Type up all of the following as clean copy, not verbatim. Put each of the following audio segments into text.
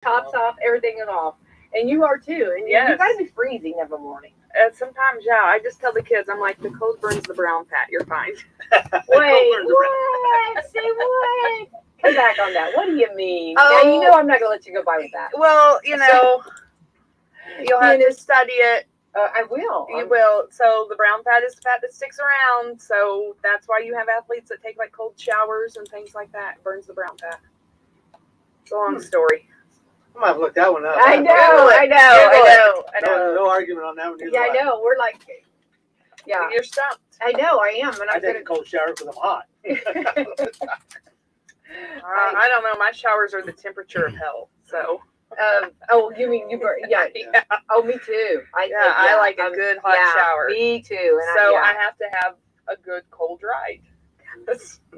tops off, everything is off. And you are too. And Yes. you got to be freezing every morning. Sometimes, yeah. I just tell the kids, I'm like, the cold burns the brown fat. You're fine. Wait, what? Say what? Come back on that. What do you mean? Now, you know I'm not going to let you go by with that. Well, you'll have to study it. I will. You will. So the brown fat is the fat that sticks around. So that's why you have athletes that take like cold showers and things like that. It burns the brown fat. It's a long story. I might have looked that one up. I know. No argument on that one. Yeah, I know. We're like, yeah. You're stumped. I know, I am. And I take a cold shower because I'm hot. I don't know. My showers are the temperature of hell. So. You mean you burn? Yeah. Oh, me too. I like a good hot shower. Me too. And I have to have a good cold ride.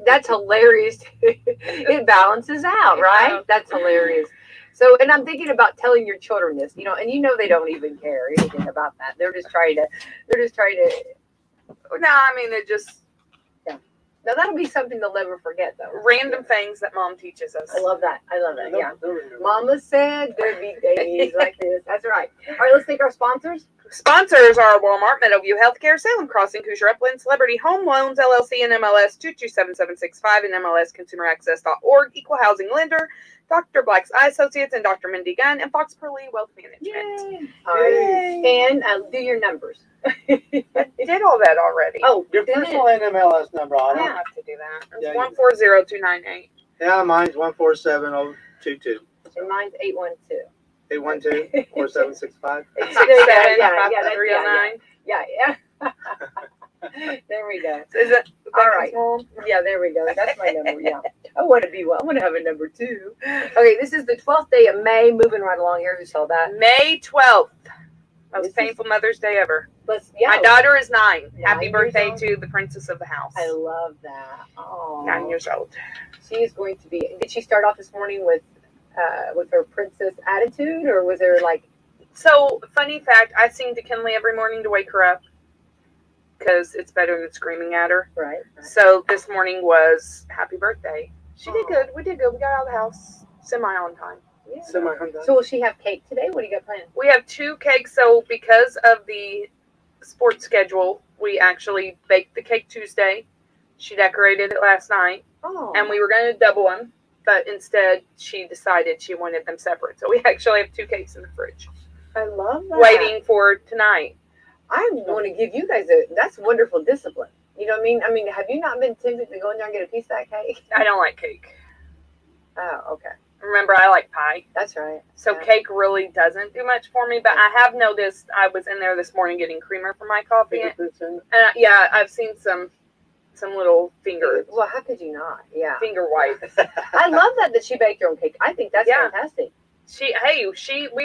That's hilarious. It balances out, right? Yeah. That's hilarious. So, and I'm thinking about telling your children this, and they don't even care anything about that. They're just trying to. No, I mean they just. Yeah. Now that'll be something they'll never forget, though. Random things that Mom teaches us. I love that. Yeah. Mama said there'd be days like this. That's right. All right, let's take our sponsors. Sponsors are Walmart, Meadowview Healthcare, Salem Crossing, Hoosier Upland, Celebrity Home Loans, LLC, and MLS 227765, and MLSConsumerAccess.org, Equal Housing Lender, Dr. Black's Eye Associates, and Dr. Mindy Gunn, and Fox Perley Wealth Management. Yay. All right. And do your numbers. I did all that already. Oh, your personal and MLS number. I don't have to do that. It's 140298. Yeah, mine's 147022. And mine's 812. 812-4765. Yeah. There we go. Is it all right? Yeah, there we go. That's my number. Yeah. I want to have a number too. Okay, this is the 12th day of May. Moving right along here. Who saw that? May 12th. Most painful Mother's Day ever. My daughter is 9. Happy birthday to the princess of the house. I love that. Oh, 9 years old. She is going to be. Did she start off this morning with her princess attitude, or was there like? So funny fact, I sing to Kinley every morning to wake her up because it's better than screaming at her. Right. So this morning was happy birthday. She did good. We did good. We got out of the house semi on time. Yeah. So will she have cake today? What do you got planned? We have 2 cakes. So because of the sports schedule, we actually baked the cake Tuesday. She decorated it last night. Oh. And we were going to double them, but instead she decided she wanted them separate. So we actually have 2 cakes in the fridge. I love that. Waiting for tonight. I want to give you guys that's wonderful discipline. You know what I mean? I mean, have you not been tempted to go in there and get a piece of that cake? I don't like cake. Oh, okay. Remember, I like pie. That's right. So cake really doesn't do much for me, but I have noticed I was in there this morning getting creamer for my coffee. And I've seen some little fingers. Well, how could you not? Yeah. Finger wipes. I love that she baked her own cake. I think that's fantastic. We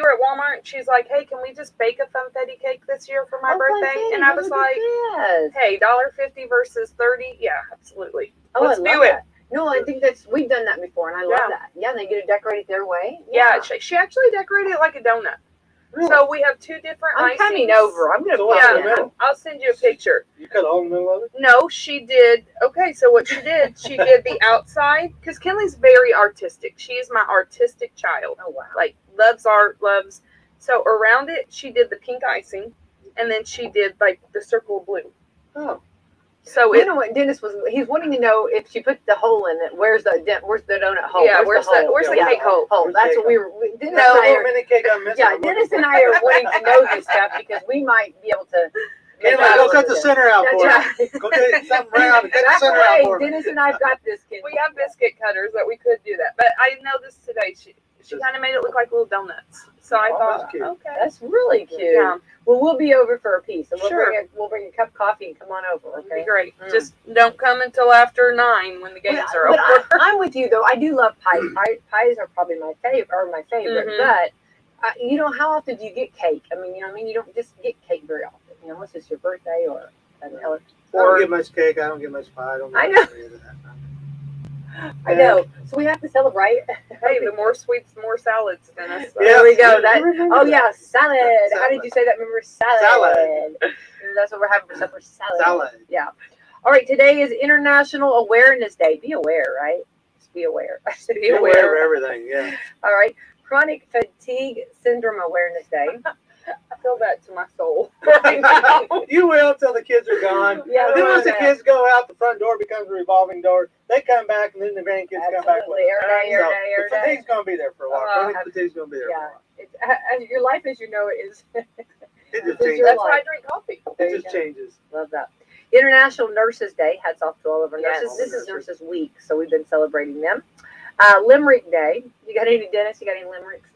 were at Walmart. She's like, hey, can we just bake a funfetti cake this year for my birthday? And I was like, hey, $1.50 versus $30. Yeah, absolutely. Let's do it. No, I think we've done that before, and I love that. Yeah, they get it decorated their way. Yeah, she actually decorated it like a donut. Really? So we have 2 different I'm coming over. I'm going to I'll send you a picture. You cut a hole in the middle of it? No, she did. Okay, so what she did, she did the outside, because Kinley's very artistic. She is my artistic child. Oh, wow. Like, loves art, So around it, she did the pink icing, and then she did, like, the circle of blue. Oh. So you know what Dennis he's wanting to know if she put the hole in it, where's the donut hole? Yeah, where's the cake hole? That's what Dennis and I are wanting to know this stuff because we might be able to go cut the center out for us. Go get something round and cut the center out for us. Dennis and I've got this kid. We have biscuit cutters that we could do that. But I noticed today she kind of made it look like little donuts. So I thought, okay. That's really cute. Yeah. Well, we'll be over for a piece. And we'll bring a cup of coffee and come on over. Okay. That'd be great. Just don't come until after 9 when the games are over. I'm with you, though. I do love pies. Pies are probably my favorite. Mm-hmm. But, how often do you get cake? I mean, you don't just get cake very often. Unless it's your birthday or I don't get much cake. I don't get much pie. I know. I know. So we have to celebrate. Hey, the more sweets, the more salads, Dennis. So. There we go. Salad. How did you say that? Remember, salad. That's what we're having for supper. Salad. Yeah. All right. Today is International Awareness Day. Be aware, right? Just be aware. Be aware of everything. Yeah. All right. Chronic Fatigue Syndrome Awareness Day. I feel that to my soul right now. You will until the kids are gone. Yeah, Then once the right. kids go out, the front door becomes a revolving door. They come back, and then the grandkids come back. Absolutely. Every day, So every day, every the day. fatigue's going to be there for a while. Chronic fatigue's going to be there Yeah. for a while. Your life as you know it is. It just This is changes. your That's why I life. drink coffee. There It you just go. changes. Love that. International Nurses Day. Hats off to all of our Yes. nurses. This is Nurses Week, so we've been celebrating them. Limerick Day. You got any, Dennis? You got any limericks?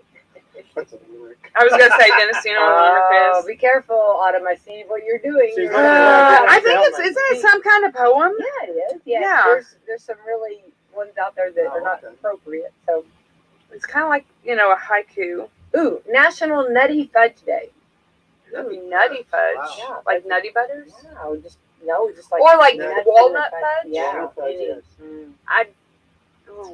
That's a lyric. I was gonna say, Dennis, you know what limerick is? Be careful, Autumn. I see what you're doing. She's You're- looking at I think it's isn't it some kind of poem? Yeah, it is. Yeah. Yeah. There's some really ones out there that are not okay. appropriate. So, It's kind of like a haiku. ooh, National Nutty Fudge Day. Ooh, nutty fudge, Wow. like Nutty Butters, Wow, just like or like nuts walnut and fudge. Yeah, Walnut fudge, it is. yes. Mm.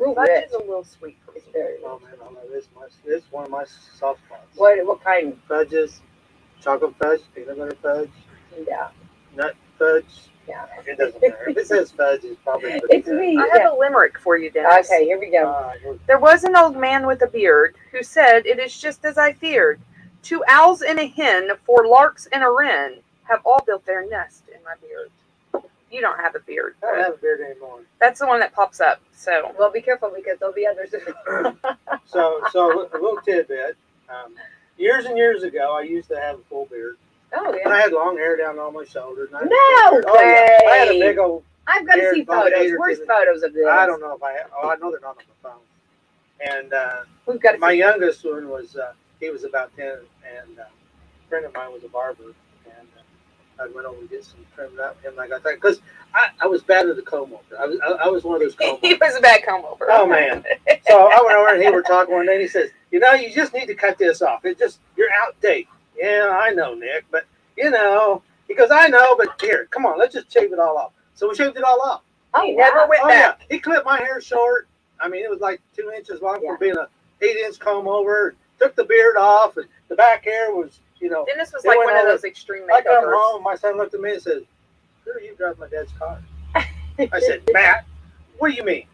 Ooh, fudge rich. is a little sweet for me. It's very Oh rich. man, I know this. This is one of my soft spots. What kind? Fudges, chocolate fudge, peanut butter fudge, Yeah, nut fudge. yeah. It doesn't matter. If it says fudge, it's probably pretty It's good. me. I have a limerick for you, Dennis. Okay, here we go. There was an old man with a beard who said, "It is just as I feared. 2 owls and a hen, 4 larks and a wren have all built their nest in my beard." You don't have a beard. I don't have a beard anymore. That's the one that pops up. So Well, be careful because there'll be others. So a little tidbit. Years and years ago, I used to have a full beard, Oh and yeah. I had long hair down on my shoulders. And I had a No full beard. Oh, yeah. I had a way. big old. I've got to Beard, see probably 8 photos. or Where's 10. photos of this? I don't know if I. I know they're not on the phone. And We've got to my see. youngest one was he was about 10, and a friend of mine was a barber, and I went over to get some trimmed up with him. I got that because I was bad at the comb over. I was one of those comb he overs. was a bad comb over. Oh man! So I went over and he were talking one day. And he says, "You know, you just need to cut this off. It's just you're outdated." Yeah, I know, Nick, but you know, he goes, "I know, but here, come on, let's just shave it all off." So we shaved it all off. Oh, He never wow. went Oh back. yeah, he clipped my hair short. I mean, it was like 2 inches long Yeah. for being a 8-inch comb over. Took the beard off, and the back hair was, you know. Dennis was It like went one of over- those extreme I come makeovers. home, my son looked at me and said, "Sure, you drive my dad's car." I said, "Matt, what do you mean?"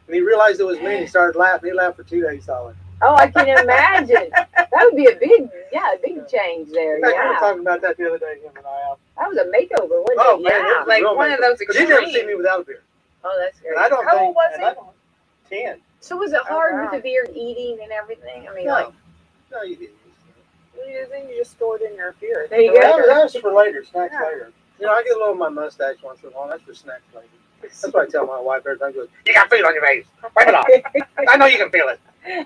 And he realized it was me, and he started laughing. He laughed for 2 days solid. Oh, I can imagine. That would be a big change there. In fact, we were Yeah. talking about that the other day, him and I. That was a makeover, wasn't Oh it? man, it Yeah. was like real one of makeover. those 'Cause he'd never seen extreme- me without a beard. Oh, that's great. And I don't How think. old was and he? I- 10. So was it hard wow. with the beard eating and everything? I mean, like, No, you didn't. Then you just store it in your beard. There you Well, go. that was for later, snacks Yeah. later. You know, I get a little of my mustache once in a while. That's for snacks later. That's what I tell my wife every time. She goes, "You got food on your face. Wipe it off. I know you can feel it."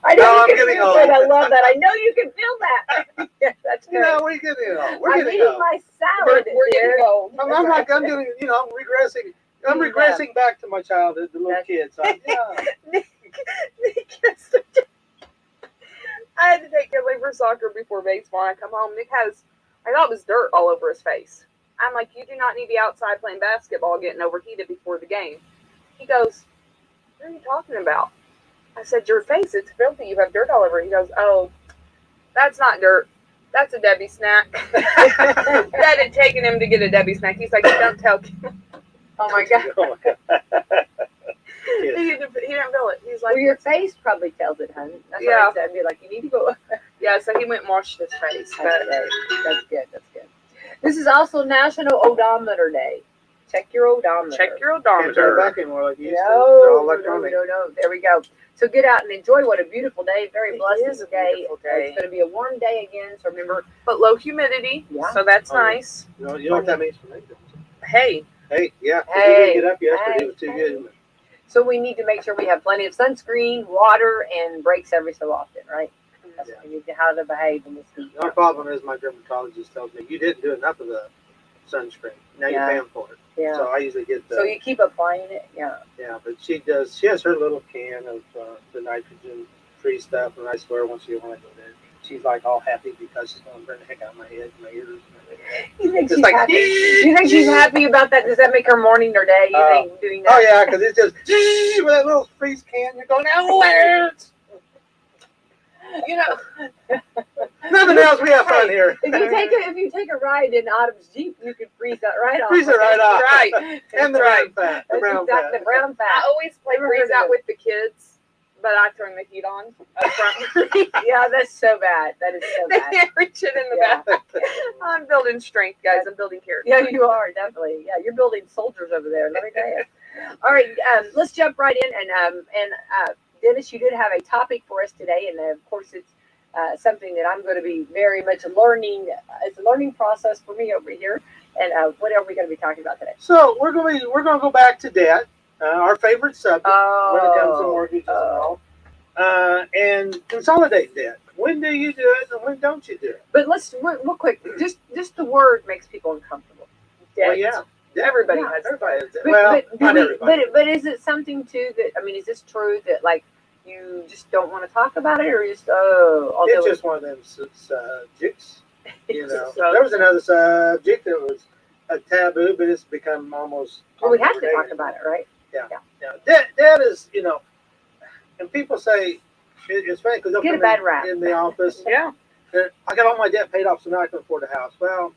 I know No, you I'm can getting feel old. that. I love that. I know you can feel that. Yeah, that's You great. know, we're getting old. We're I'm getting eating old. my We're salad. getting dear. old. I'm like, I'm getting, you know, I'm regressing. I'm Yeah. regressing back to my childhood, the little That's- kids. So, yeah. Nick has to- I had to take Kinley for soccer before baseball. I come home. Nick has, I thought it was dirt all over his face. I'm like, you do not need to be outside playing basketball getting overheated before the game. He goes, what are you talking about? I said, your face, it's filthy. You have dirt all over it. He goes, oh, that's not dirt. That's a Debbie snack. That had taken him to get a Debbie snack. He's like, don't tell Kinley. Oh my god. Oh, my God. He Kids. didn't feel it. He's like, Well, your face probably tells it, hun. That's Yeah. what I said. I'd be like, you need to go. yeah, so he went and washed his face. That's But great. That's good. That's good. This is also National Odometer Day. Check your odometer. check your Can't turn it odometer. back anymore like you used to. They're all No, no, electronic. no. There we go. So get out and enjoy. What a beautiful day. Very It blessed is a day. beautiful day. It's going to be a warm day again. So remember, But low humidity, Yeah. so that's Oh, yeah. nice. You know what that means for me? Hey, Hey, yeah. 'cause we Hey, didn't get up yesterday. hey, It was too hey. good. so we need to make sure we have plenty of sunscreen, water, and breaks every so often, right? That's what we need to how to behave in this heat. Our problem is my dermatologist tells me you didn't do enough of the sunscreen. Now Yeah. you're paying for it. Yeah. So I usually get the So you keep applying it, yeah. yeah, but she does. She has her little can of the nitrogen-free stuff, and I swear once a while I go there, she's like all happy because she's going to burn the heck out of my head, and my ears. And everything. You think It's she's like, happy? You think she's happy about that? Does that make her morning or day? You think doing that? Oh yeah, because it's just with that little freeze can. You're going nowhere. you know, Nothing else. We have fun here. If you take a ride in Autumn's Jeep, you could freeze that right off. Freeze it right off. right. And the Right. brown fat. The That's brown exactly fat. the brown I fat. always play Never freeze heard of out it. with the kids. but I turn the heat on up front. Yeah, that's so bad. That is so They bad. can't reach it in the Yeah. back. I'm building strength, guys. I'm building character. Yeah, you are definitely. Yeah, you're building soldiers over there. Let me tell you. All right, let's jump right in. And Dennis, you did have a topic for us today, and of course, it's something that I'm going to be very much learning. It's a learning process for me over here. And what are we going to be talking about today? So we're going to go back to debt, our favorite subject when it comes to mortgages and all, and consolidate debt. When do you do it, and when don't you do it? But let's real quick. Just the word makes people uncomfortable. Well, yeah. Everybody Yeah, has Everybody has debt. But, Well, but, do not we- everybody. but is it something too that is this true that like you just don't want to talk about it, or just I'll It's do just one of them subjects. You know, So- there was another subject that was a taboo, but it's become almost. Well, we have to talk about it, right? Yeah. Debt is, and people say it's funny because they'll Get a come bad rap. in the office. Yeah. I got all my debt paid off, so now I can afford a house. Well,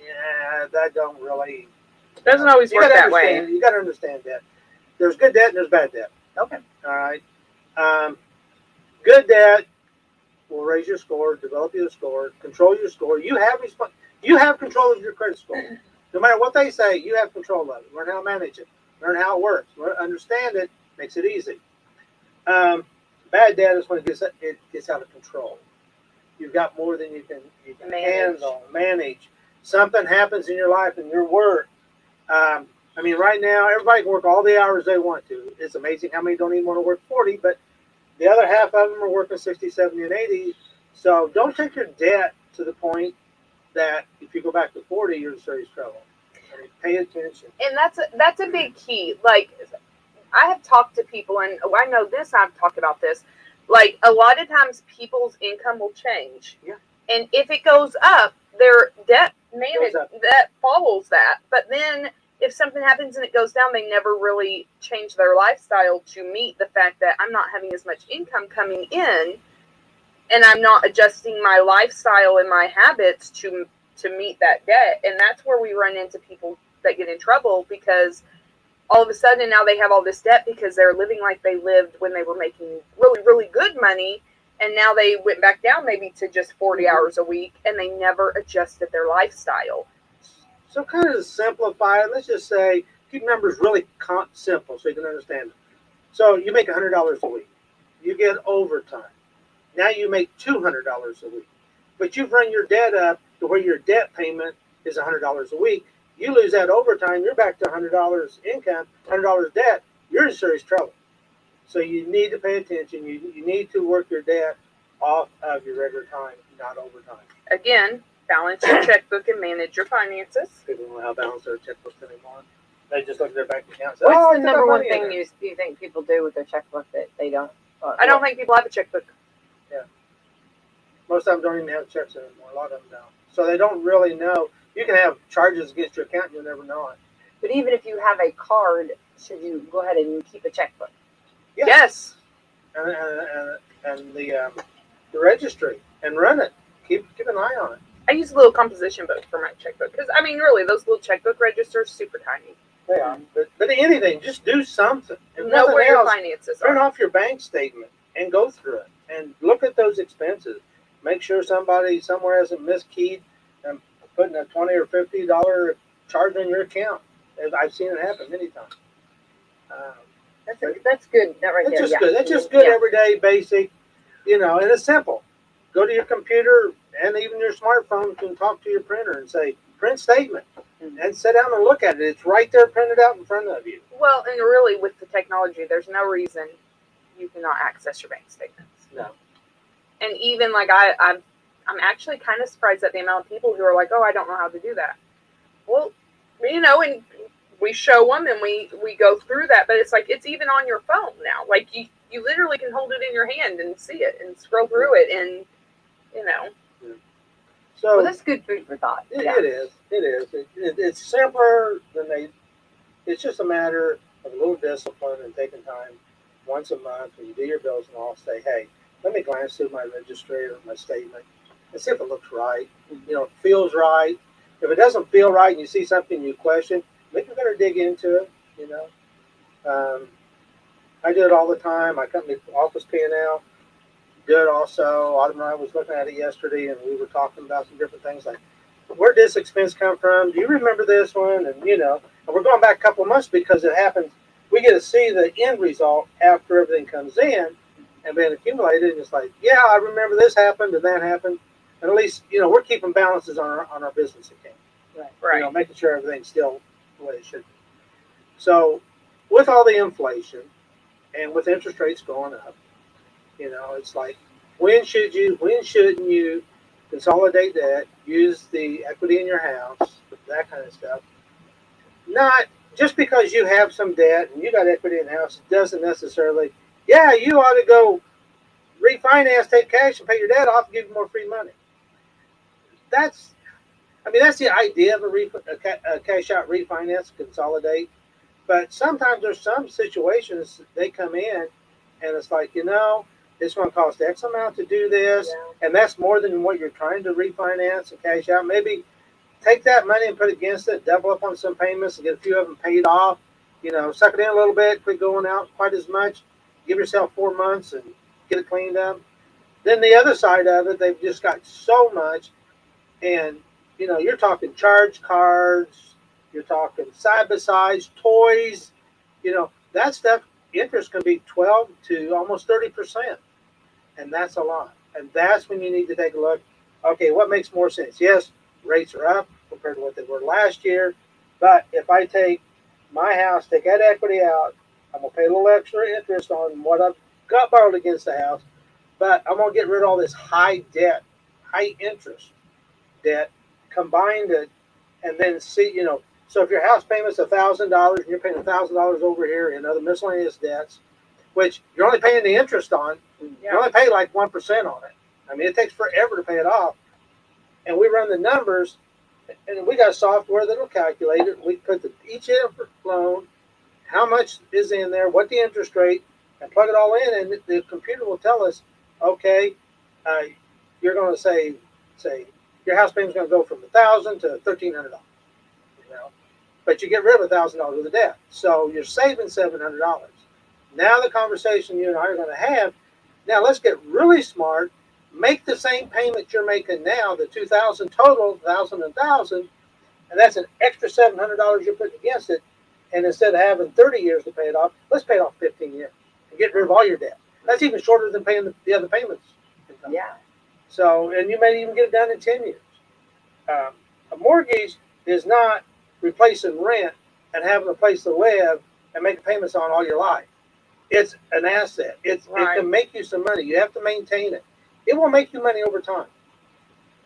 yeah, that don't really. Doesn't always You work gotta that way. understand- You got to understand that there's good debt and there's bad debt. Okay. All right. Good debt will raise your score, develop your score, control your score. You have control of your credit score. No matter what they say, you have control of it. Learn how to manage it. Learn how it works. Understand it. Makes it easy. Bad debt is when it gets out of control. You've got more than you can handle, manage. Something happens in your life and your work. Right now, everybody can work all the hours they want to. It's amazing how many don't even want to work 40, but the other half of them are working 60, 70, and 80. So don't take your debt to the point that if you go back to 40, you're in serious trouble. Pay attention. And that's a big key. Like, I have talked to people, and I know this, I've talked about this. Like, a lot of times people's income will change. Yeah. And if it goes up, their debt that follows that. But then if something happens and it goes down, they never really change their lifestyle to meet the fact that I'm not having as much income coming in, and I'm not adjusting my lifestyle and my habits to meet that debt. And that's where we run into people that get in trouble, because all of a sudden now they have all this debt because they're living like they lived when they were making really, really good money. And now they went back down maybe to just 40 hours a week, and they never adjusted their lifestyle. So kind of to simplify it, let's just say, keep numbers really simple so you can understand it. So you make $100 a week. You get overtime. Now you make $200 a week. But you've run your debt up to where your debt payment is $100 a week. You lose that overtime, you're back to $100 income, $100 debt. You're in serious trouble. So you need to pay attention. You need to work your debt off of your regular time, not overtime. Again, balance your checkbook and manage your finances. People don't know how to balance their checkbooks anymore. They just look at their bank account and say, What's "Oh, I the took number that one money in thing there." you think people do with their checkbook that they don't? I don't think people have a checkbook. Most of them don't even have checks anymore. A lot of them don't. So they don't really know. You can have charges against your account and you'll never know it. But even if you have a card, should you go ahead and keep a checkbook? Yeah. Yes. And the registry and run it. Keep an eye on it. I use a little composition book for my checkbook. Because, really, those little checkbook registers, super tiny. They are. But anything, just do something. If Know nothing where your else, finances turn are. off your bank statement and go through it and look at those expenses. Make sure somebody somewhere hasn't miskeyed and putting a $20 or $50 charge on your account. I've seen it happen many times. That's good. That right That's there. just Yeah. good. That's just good Yeah. everyday basic, and it's simple. Go to your computer and even your smartphone can talk to your printer and say, print statement. And sit down and look at it. It's right there printed out in front of you. Well, and really, with the technology, there's no reason you cannot access your bank statements. No. And even, like, I'm actually kind of surprised at the amount of people who are like, oh, I don't know how to do that. Well, and we show them and we go through that, but it's like, it's even on your phone now. Like, you literally can hold it in your hand and see it and scroll through it and, So Well, that's good food for thought. it Yeah. is. It is. It's simpler than it's just a matter of a little discipline and taking time once a month when you do your bills and all, say, hey, let me glance through my registry or my statement and see if it looks right. It feels right. If it doesn't feel right and you see something you question, maybe you better dig into it, I do it all the time. My company Office P&L do it also. Autumn and I was looking at it yesterday, and we were talking about some different things like, where did this expense come from? Do you remember this one? And and we're going back a couple of months because it happens. We get to see the end result after everything comes in and been accumulated. And it's like, yeah, I remember this happened and that happened. And at least we're keeping balances on our business account. Right. Making sure everything's still the way it should be. So, with all the inflation and with interest rates going up, it's like, when shouldn't you consolidate debt, use the equity in your house, that kind of stuff. Not just because you have some debt and you got equity in the house doesn't necessarily, yeah, you ought to go refinance, take cash and pay your debt off and give you more free money. That's the idea of a cash out refinance, consolidate. But sometimes there's some situations they come in and it's like, it's going to cost X amount to do this, and that's more than what you're trying to refinance and cash out. Maybe take that money and put it against it, double up on some payments and get a few of them paid off. Suck it in a little bit, quit going out quite as much. Give yourself 4 months and get it cleaned up. Then the other side of it, they've just got so much, and you're talking charge cards, you're talking side by sides, toys, that stuff. Interest can be 12 to almost 30%, and that's a lot. And that's when you need to take a look. Okay, what makes more sense? Yes, rates are up compared to what they were last year, but if I take my house, take that equity out, I'm gonna pay a little extra interest on what I've got borrowed against the house, but I'm gonna get rid of all this high debt, high interest debt, combine it, and then see, so if your house payment's $1,000 and you're paying $1,000 over here in other miscellaneous debts, which you're only paying the interest on, you only pay like 1% on it. I mean, it takes forever to pay it off. And we run the numbers, and we got software that'll calculate it. We put each loan, how much is in there, what the interest rate, and plug it all in, and the computer will tell us, okay, you're going to say your house payment's going to go from $1,000 to $1,300. But you get rid of $1,000 of the debt, so you're saving $700. Now the conversation you and I are going to have. Now let's get really smart. Make the same payment you're making now, the $2,000 total, $1,000, and that's an extra $700 you're putting against it. And instead of having 30 years to pay it off, let's pay it off 15 years and get rid of all your debt. That's even shorter than paying the other payments. Yeah. So, and you may even get it done in 10 years. A mortgage is not replacing rent and having a place to live and make payments on all your life. It's an asset. It can make you some money. You have to maintain it. It will make you money over time.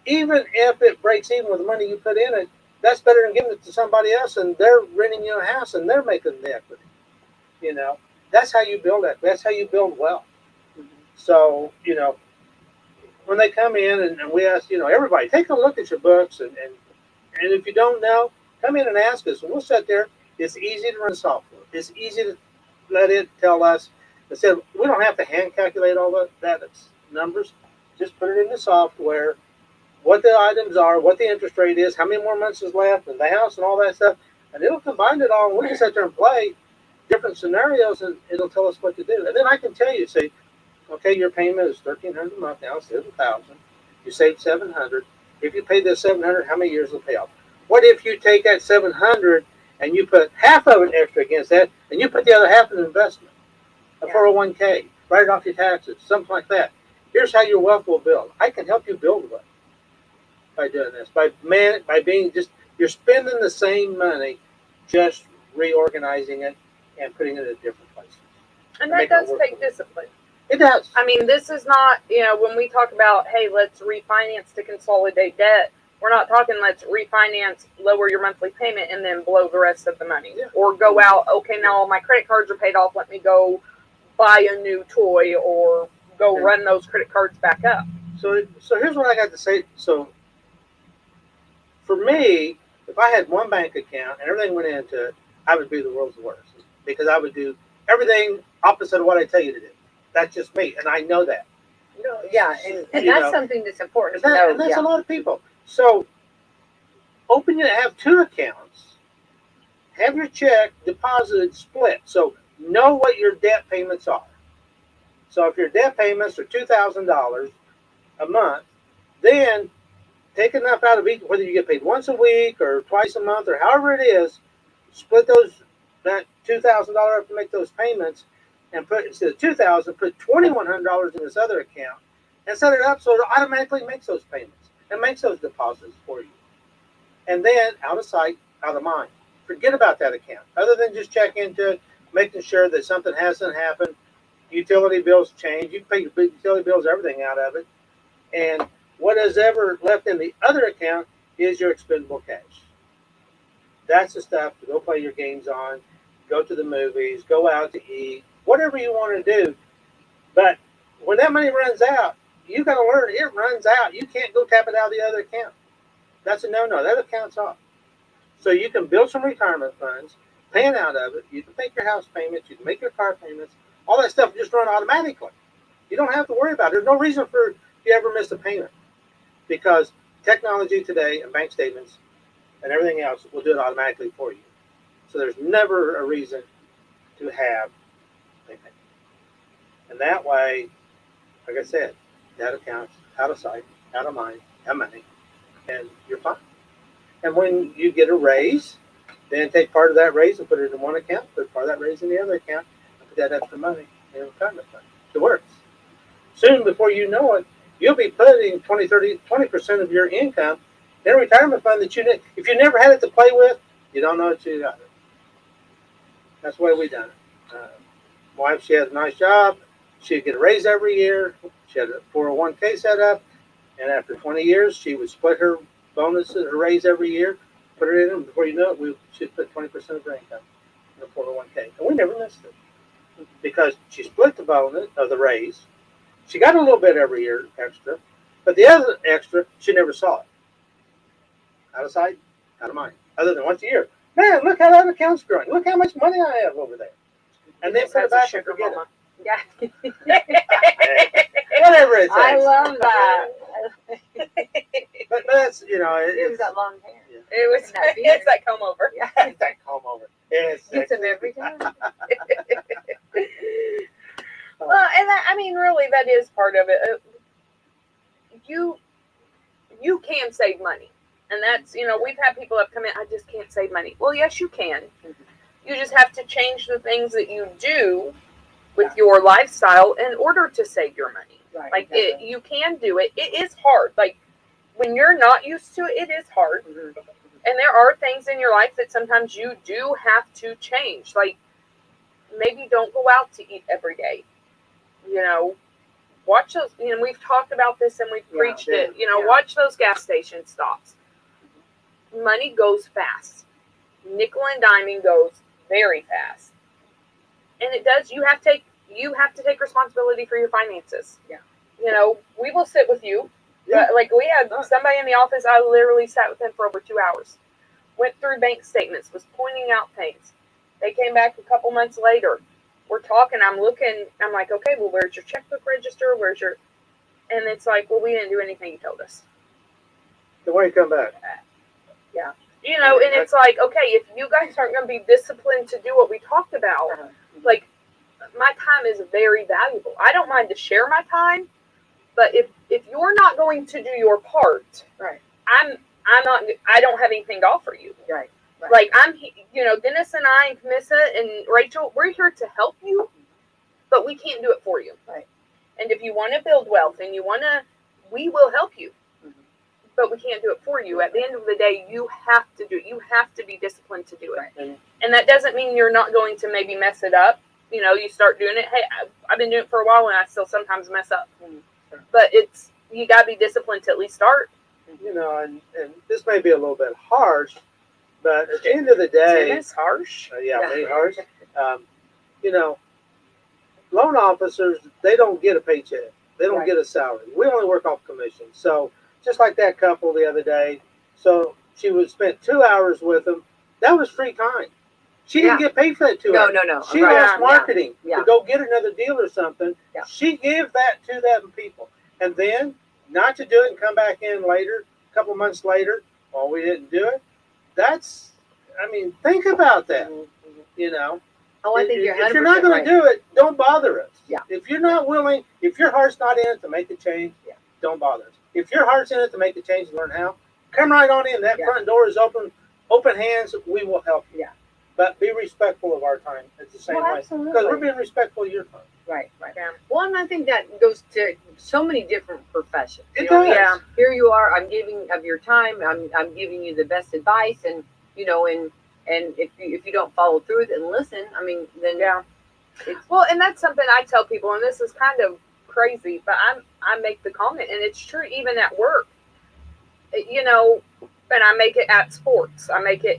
Even if it breaks even with the money you put in it, that's better than giving it to somebody else and they're renting you a house and they're making the equity. That's how you build that. That's how you build wealth. So, when they come in and we ask, everybody, take a look at your books and if you don't know, come in and ask us, and we'll sit there. It's easy to run software. It's easy to let it tell us. Instead, we don't have to hand calculate all that numbers. Just put it in the software, what the items are, what the interest rate is, how many more months is left in the house, and all that stuff, and it'll combine it all. And we can sit there and play different scenarios, and it'll tell us what to do. And then I can tell you, say, okay, your payment is $1,300 a month now instead of $1,000. You saved $700. If you pay this $700, how many years will it pay off? What if you take that $700 and you put half of it extra against that, and you put the other half in an investment, a 401k, write it off your taxes, something like that. Here's how your wealth will build. I can help you build wealth by doing this. By being you're spending the same money, just reorganizing it and putting it in different places. And that does take discipline. It does. I mean, this is not, when we talk about, hey, let's refinance to consolidate debt, we're not talking let's refinance, lower your monthly payment, and then blow the rest of the money. Yeah. Or go out, okay, now all my credit cards are paid off, let me go buy a new toy or go run those credit cards back up. So here's what I got to say. So for me, if I had one bank account and everything went into it, I would be the world's worst because I would do everything opposite of what I tell you to do. That's just me, and I know that. Yeah, and that's something that's important. And that's a lot of people. So have 2 accounts, have your check deposited split. So know what your debt payments are. So if your debt payments are $2,000 a month, then take enough out of each, whether you get paid once a week or twice a month or however it is, split that $2,000 up to make those payments, and put, instead of $2,000, put $2,100 in this other account and set it up so it automatically makes those payments and makes those deposits for you. And then out of sight, out of mind. Forget about that account. Other than just check into it, making sure that something hasn't happened. Utility bills change. You can pay your utility bills, everything out of it. And what is ever left in the other account is your expendable cash. That's the stuff to go play your games on, go to the movies, go out to eat, whatever you want to do. But when that money runs out, you got to learn it runs out. You can't go tap it out of the other account. That's a no-no. That account's off. So you can build some retirement funds, paying out of it. You can make your house payments. You can make your car payments. All that stuff just run automatically. You don't have to worry about it. There's no reason for you ever miss a payment, because technology today and bank statements and everything else will do it automatically for you. So there's never a reason to have a payment. And that way, like I said, that account's out of sight, out of mind, out of money, and you're fine. And when you get a raise, then take part of that raise and put it in one account, put part of that raise in the other account, and put that extra money in a retirement fund. It works. Soon, before you know it, you'll be putting 20% of your income in a retirement fund that if you never had it to play with, you don't know that you got it. That's the way we done it. My wife, she had a nice job. She'd get a raise every year. She had a 401k set up. And after 20 years, she would split her bonuses, her raise every year, put it in, and before you know it, she'd put 20% of her income in a 401k. And we never missed it because she split the bonus of the raise. She got a little bit every year extra, but the other extra, she never saw it. Out of sight, out of mind. Other than once a year. Man, look how that account's growing. Look how much money I have over there. And then put it back and forget it. Yeah. Whatever it takes. I love that. But that's, It was that long hair. Yeah. It's that comb over. Yeah. It's that comb over. It's Gets him every time. Well, and that, I mean, really, that is part of it. You can save money. And that's, we've had people that come in, I just can't save money. Well, yes, you can. You just have to change the things that you do with your lifestyle in order to save your money. Right, Like, exactly. you can do it. It is hard. Like, when you're not used to it, it is hard. Mhm. And there are things in your life that sometimes you do have to change. Like, maybe don't go out to eat every day. Watch those, we've talked about this and we've preached it. Watch those gas station stops. Money goes fast. Nickel and diming goes very fast. And it does, you have to take responsibility for your finances. Yeah. We will sit with you. Yeah. Like, we had somebody in the office, I literally sat with him for over 2 hours. Went through bank statements, was pointing out things. They came back a couple months later. We're talking, I'm like, okay, well, where's your checkbook register? And it's like, well, we didn't do anything you told us. The way you come back. Yeah. And it's like, okay, if you guys aren't going to be disciplined to do what we talked about, Uh-huh. like, my time is very valuable. I don't mind to share my time, but if you're not going to do your part, Right. I don't have anything to offer you. Right. Like, Dennis and I and Camissa and Rachel, we're here to help you, but we can't do it for you. Right. And if you want to build wealth and we will help you, but we can't do it for you. At the end of the day, you have to do it. You have to be disciplined to do it. Right. And that doesn't mean you're not going to maybe mess it up. You start doing it. Hey, I've been doing it for a while and I still sometimes mess up. Sure. But you got to be disciplined to at least start. And this may be a little bit harsh, but at the end of the day, It's harsh. very harsh. Loan officers, they don't get a paycheck. They don't Right. get a salary. We only work off commission. So just like that couple the other day, so she would spend 2 hours with them. That was free time. She didn't get paid for that 2 hours. No. She Right. lost marketing Yeah. to go get another deal or something. Yeah. She gave that to them people. And then not to do it and come back in later, a couple months later, we didn't do it. Think about that. Oh, I think you're 100% If you're not going right. to do it, don't bother us. Yeah. If you're not willing, if your heart's not in it to make the change, Yeah. don't bother us. If your heart's in it to make the change and learn how, come right on in. That Yeah. front door is open hands. We will help you. Yeah. But be respectful of our time. It's the same Well, way. absolutely. Because we're being respectful of your time. Right. Yeah. Well, and I think that goes to so many different professions. It You know, does. Yeah. here you are. I'm giving of your time. I'm giving you the best advice, and and if you don't follow through with it and listen, I mean, then Yeah. it's Well, and that's something I tell people, and this is kind of crazy, but I make the comment, and it's true even at work. You know, and I make it at sports. I make it,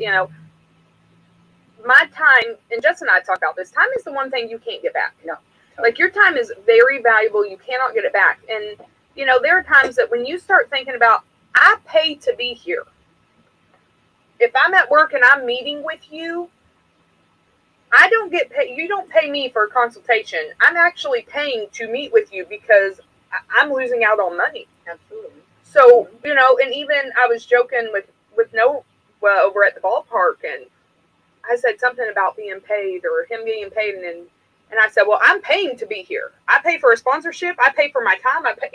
my time, and Jess and I talk about this. Time is the one thing you can't get back. No. Like your time is very valuable. You cannot get it back. And there are times that when you start thinking about, I pay to be here. If I'm at work and I'm meeting with you, I don't get paid. You don't pay me for a consultation. I'm actually paying to meet with you because I'm losing out on money. absolutely. So, and even I was joking with Noah over at the ballpark, and I said something about being paid or him getting paid, and I said, well, I'm paying to be here. I pay for a sponsorship. I pay for my time. I pay,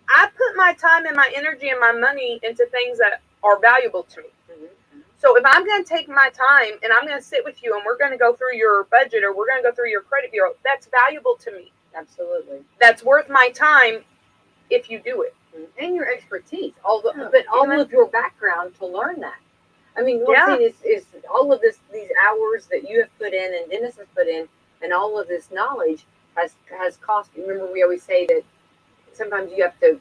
I put my time and my energy and my money into things that are valuable to me. Mm-hmm. So if I'm going to take my time and I'm going to sit with you and we're going to go through your budget or we're going to go through your credit bureau, that's valuable to me. Absolutely. That's worth my time if you do it. And your expertise, all of your background to learn that. I mean, what I'm saying is all of these hours that you have put in and Dennis has put in, and all of this knowledge has cost. Remember, we always say that sometimes you have to,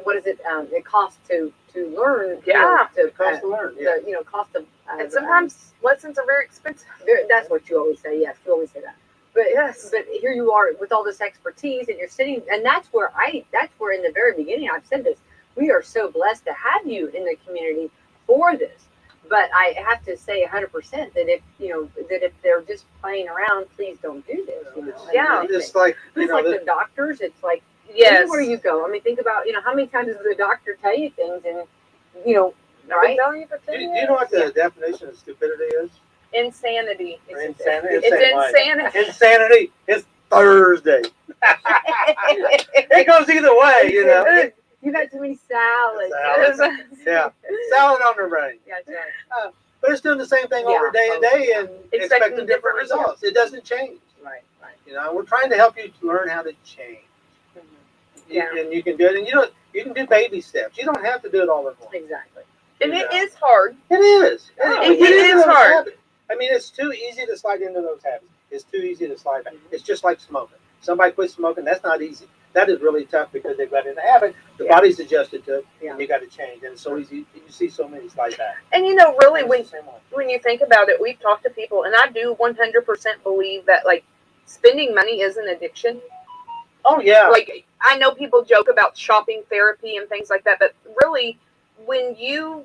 what is it? It costs to learn. Yeah. Cost to learn. Yeah. Cost of. And sometimes lessons are very expensive. That's what you always say. Yes, you always say that. But Yes. but here you are with all this expertise, and you're sitting, and that's where in the very beginning I've said this. We are so blessed to have you in the community for this. But I have to say 100% that if they're just playing around, please don't do this. Yeah. It's like It's like the doctors. It's like Yes. anywhere you go. I mean, think about how many times does the doctor tell you things, and Right? right? Do you know what the definition of stupidity is? Insanity. Or insanity? It's insanity. Insanity is Thursday. It goes either way, You've had too many salads. Salad. Yeah. Salad on the brain. Yeah, that's right. But it's doing the same thing over day and day and expecting different results. It doesn't change. Right. We're trying to help you learn how to change. And you can do it. And you can do baby steps. You don't have to do it all at once. Exactly. And it is hard. It is. It is hard. Habits. I mean, it's too easy to slide into those habits. It's too easy to slide back. It's just like smoking. Somebody quits smoking, that's not easy. That is really tough because they've got in the habit. The body's adjusted to it, and you got to change. And it's so easy. You see so many slide back. And really, It's the same way. when you think about it, we've talked to people, and I do 100% believe that spending money is an addiction. Oh yeah. I know people joke about shopping therapy and things like that, but really, when I'm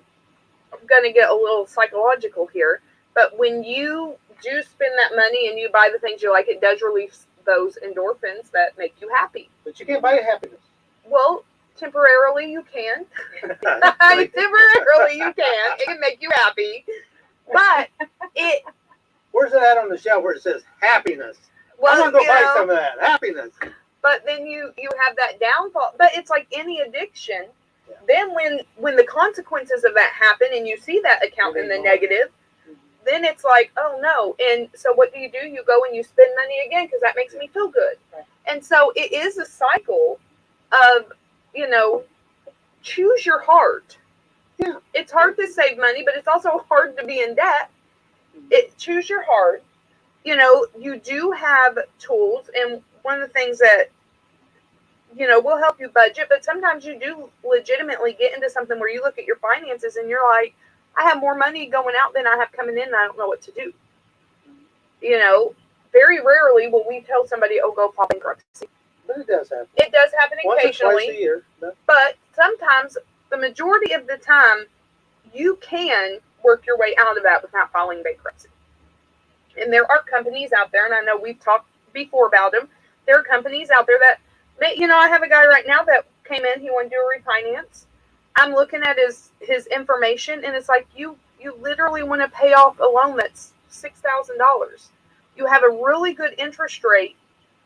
going to get a little psychological here, but when you do spend that money and you buy the things you like, it does release those endorphins that make you happy. But you can't buy happiness. Well, temporarily you can. Temporarily you can. It can make you happy. But Where's it at on the shelf where it says happiness? well, I'm gonna go buy some of that. Happiness. But then you have that downfall. But it's like any addiction. Yeah. Then when the consequences of that happen and you see that account in the negative, then it's like, oh no. And so what do? You go and you spend money again because that makes me feel good. Right. And so it is a cycle of, choose your heart. Yeah. It's hard to save money, but it's also hard to be in debt. Choose your heart. You do have tools, and one of the things that will help you budget, but sometimes you do legitimately get into something where you look at your finances and you're like, I have more money going out than I have coming in, and I don't know what to do. Very rarely will we tell somebody, oh, go file bankruptcy. But it does happen. It does happen Once or occasionally. twice a year. But sometimes, the majority of the time, you can work your way out of that without filing bankruptcy. And there are companies out there, and I know we've talked before about them. There are companies out there that, I have a guy right now that came in, he wanted to do a refinance. I'm looking at his information, and it's like, you literally want to pay off a loan that's $6,000. You have a really good interest rate.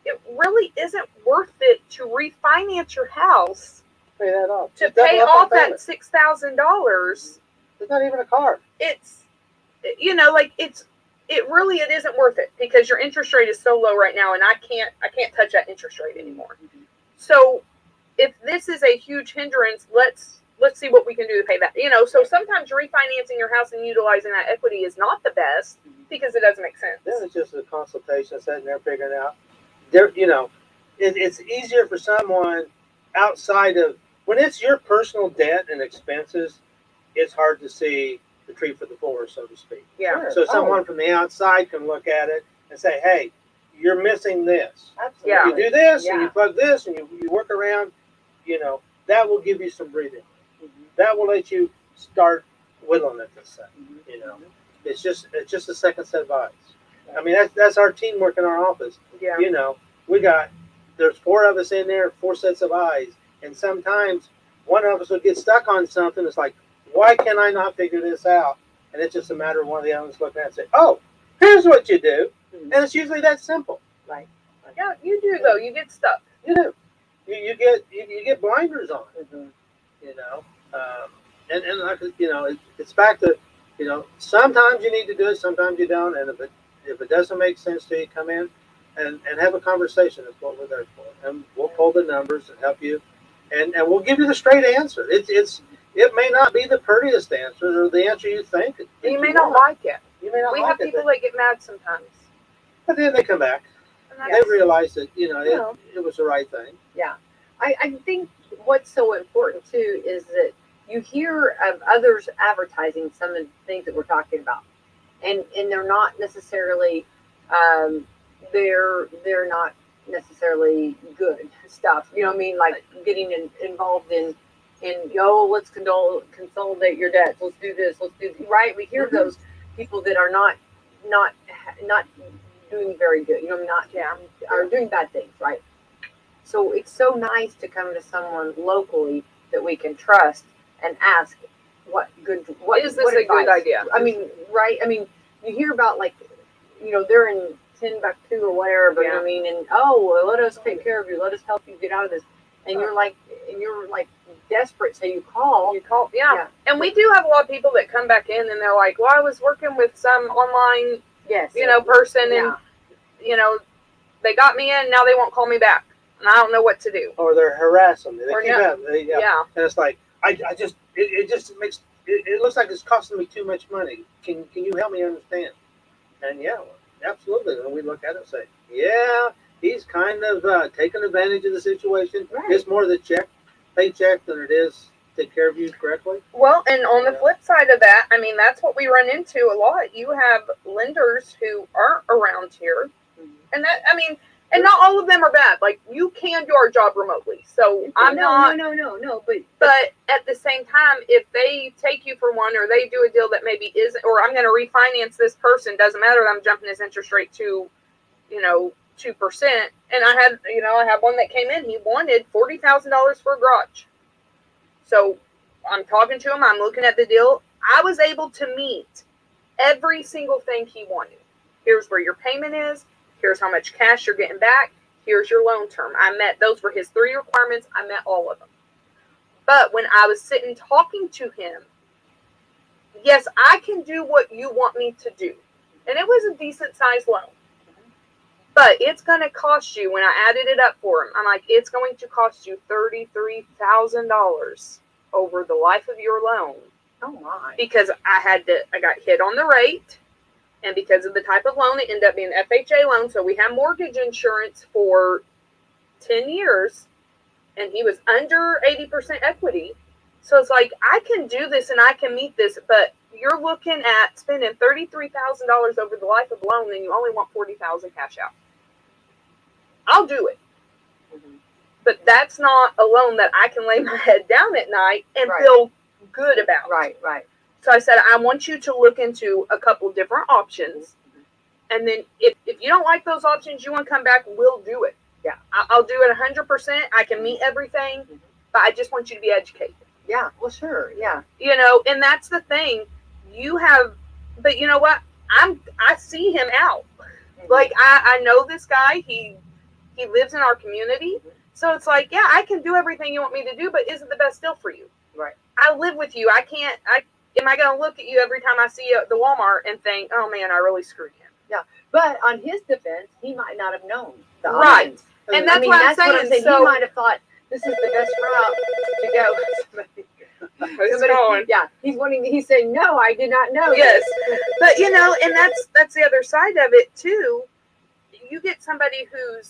It really isn't worth it to refinance your house Pay that off. to Just double pay up off on that payment. $6,000. It's not even a car. It's, it isn't worth it because your interest rate is so low right now, and I can't touch that interest rate anymore. So if this is a huge hindrance, let's see what we can do to pay that. So sometimes refinancing your house and utilizing that equity is not the best because it doesn't make sense. Then it's just a consultation, sitting there figuring out. It's easier for someone outside of, when it's your personal debt and expenses, it's hard to see the tree for the forest, so to speak. Yeah. Sure. So someone from the outside can look at it and say, hey, you're missing this. Absolutely. Yeah. You do this and Yeah. you plug this and you work around, that will give you some breathing. That will let you start whittling at this thing. It's just a second set of eyes. I mean, that's our teamwork in our office. Yeah. There's 4 of us in there, 4 sets of eyes, and sometimes one of us will get stuck on something. It's like, why can I not figure this out? And it's just a matter of one of the others looking at it and say, oh, here's what you do. And it's usually that simple. Right. Yeah, you do though. You get stuck. You do. You get blinders on. Mhm. And like, it's back to, sometimes you need to do it, sometimes you don't. And if it doesn't make sense to you, come in and have a conversation. That's what we're there for. And we'll pull the numbers and help you. And we'll give you the straight answer. It may not be the prettiest answer or the answer you think. You may not like it. You may not We like have it, people that get mad sometimes. but then they come back. And They that's- realize that, it was the right thing. I think what's so important too is that you hear of others advertising some of the things that we're talking about, and they're not necessarily they're not necessarily good stuff. You know what I mean? Like getting involved in let's consolidate your debts. Let's do this. Let's do right. We hear of those people that are not doing very good. Are doing bad things, right? So it's so nice to come to someone locally that we can trust and ask what Is this a good advice? idea? I mean, right? I mean, you hear about they're in Timbuktu or whatever, but Yeah. I mean, and well, let us take care of you. Let us help you get out of this. And you're like desperate, so you call. Yeah. And we do have a lot of people that come back in and they're like, well, I was working with some online, Yes. person and, Yeah. they got me in, now they won't call me back. And I don't know what to do. Or they're harassing. They Or keep no- out. Yeah. And it's like, it just makes, it looks like it's costing me too much money. Can you help me understand? And absolutely. And we look at it and say, yeah, he's kind of taking advantage of the situation. Right. It's more the paycheck than it is take care of you correctly. Well, and on the flip side of that, I mean, that's what we run into a lot. You have lenders who aren't around here. And that, I mean, and not all of them are bad. Like, you can do our job remotely. So No, but at the same time, if they take you for one or they do a deal that maybe isn't, or I'm going to refinance this person, doesn't matter that I'm jumping his interest rate to, 2%. And I had one that came in, he wanted $40,000 for a garage. So I'm talking to him, I'm looking at the deal. I was able to meet every single thing he wanted. Here's where your payment is. Here's how much cash you're getting back. Here's your loan term. Those were his 3 requirements. I met all of them. But when I was sitting talking to him, yes, I can do what you want me to do. And it was a decent sized loan. But it's going to cost you, when I added it up for him, I'm like, it's going to cost you $33,000 over the life of your loan. Oh my. Because I got hit on the rate. And because of the type of loan, it ended up being an FHA loan. So we have mortgage insurance for 10 years. And he was under 80% equity. So it's like, I can do this and I can meet this. But you're looking at spending $33,000 over the life of the loan and you only want $40,000 cash out. I'll do it. Mm-hmm. But that's not a loan that I can lay my head down at night and Right. feel good about. Right. So I said, I want you to look into a couple different options. And then if you don't like those options, you want to come back, we'll do it. Yeah. I'll do it 100%. I can meet everything, but I just want you to be educated. Yeah. Well, sure. Yeah. And that's the thing. But you know what? I see him out. Like I know this guy. He lives in our community. So it's like, yeah, I can do everything you want me to do, but is it the best deal for you? Right. I live with you. Am I going to look at you every time I see you at the Walmart and think, oh man, I really screwed him? Yeah. But on his defense, he might not have known. Right. And that's what I'm saying. So, he might have thought this is the best route to go. Somebody, yeah, he's saying, no, I did not know. Yes. But and that's the other side of it too. You get somebody who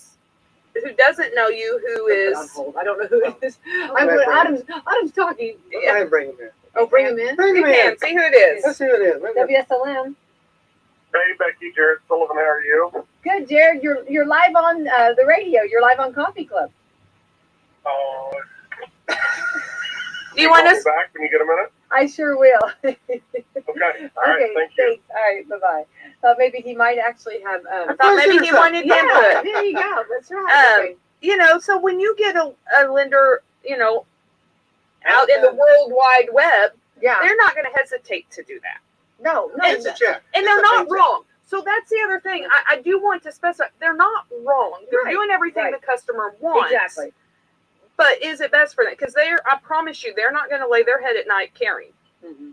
doesn't know you, who is on hold. I don't know who it is. Adam's talking. Go ahead and bring him in. Oh, bring him in. Bring him in. See who it is. Let's see who it is. WSLM. Hey, Becky, Jared Sullivan, how are you? Good, Jared. You're live on the radio. You're live on Coffee Club. Oh. Do you want us back when you get a minute? I sure will. Okay. All right. Thank you. Thanks. All right. Bye-bye. Thought maybe he might actually have. I thought maybe he wanted input. There you go. That's right. Okay. So when you get a lender, out in the World Wide Web, they're not going to hesitate to do that. No, It's a check. And they're not wrong. So that's the other thing. I do want to specify, they're not wrong. They're doing everything the customer wants. Exactly. But is it best for them? Because I promise you, they're not going to lay their head at night carrying. Mm-hmm.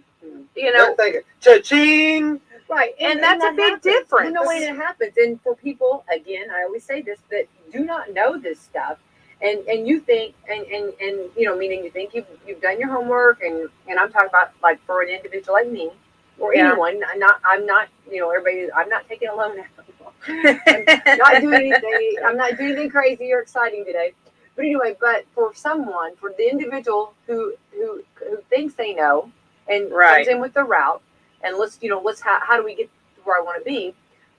They're thinking, cha-ching. Right. And that's a big difference. When it happens. And for people, again, I always say this, that do not know this stuff. And you think, and meaning you think you've done your homework, and I'm talking about like for an individual like me, or anyone. I'm not, everybody. I'm not taking a loan out. I'm not doing anything. I'm not doing anything crazy or exciting today. But anyway, for someone, for the individual who thinks they know and comes in with the route, and how do we get to where I want to be?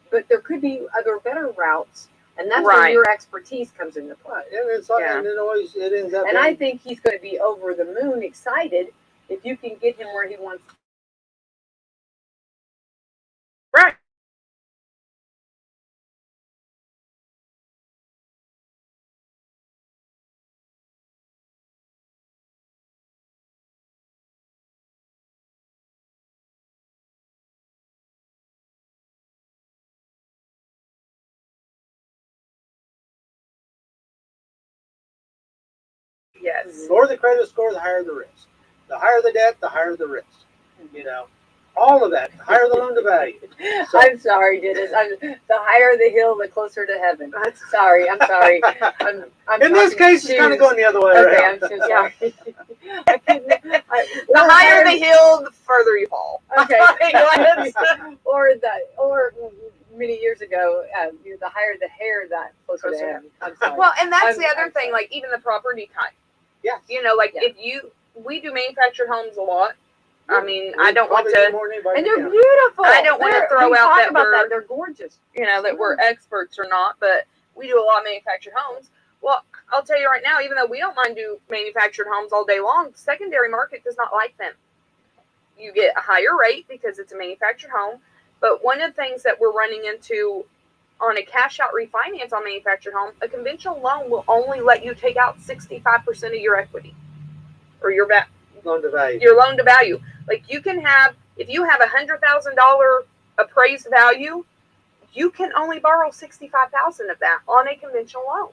But there could be other better routes, and that's where your expertise comes into play. And it ends up. And I think he's going to be over the moon excited if you can get him where he wants. Right. Yes. The lower the credit score, the higher the risk. The higher the debt, the higher the risk. All of that. The higher the loan to value. So, I'm sorry, Dennis. The higher the hill, the closer to heaven. I'm sorry. I'm in this case, it's kind of going the other way around. I'm so sorry. The higher the hill, the further you fall. Okay. or many years ago, the higher the hair, that closer to heaven. I'm sorry. Well, and that's the other thing. Like even the property type. Yeah. If we do manufactured homes a lot. I mean, I don't want to, and they're beautiful. I don't want to throw out that they're gorgeous. That we're experts or not, but we do a lot of manufactured homes. Well, I'll tell you right now, even though we don't mind do manufactured homes all day long, the secondary market does not like them. You get a higher rate because it's a manufactured home, but one of the things that we're running into on a cash out refinance on manufactured home, a conventional loan will only let you take out 65% of your equity or your loan to value. Your loan to value. Like you can have, if you have $100,000 appraised value, you can only borrow $65,000 of that on a conventional loan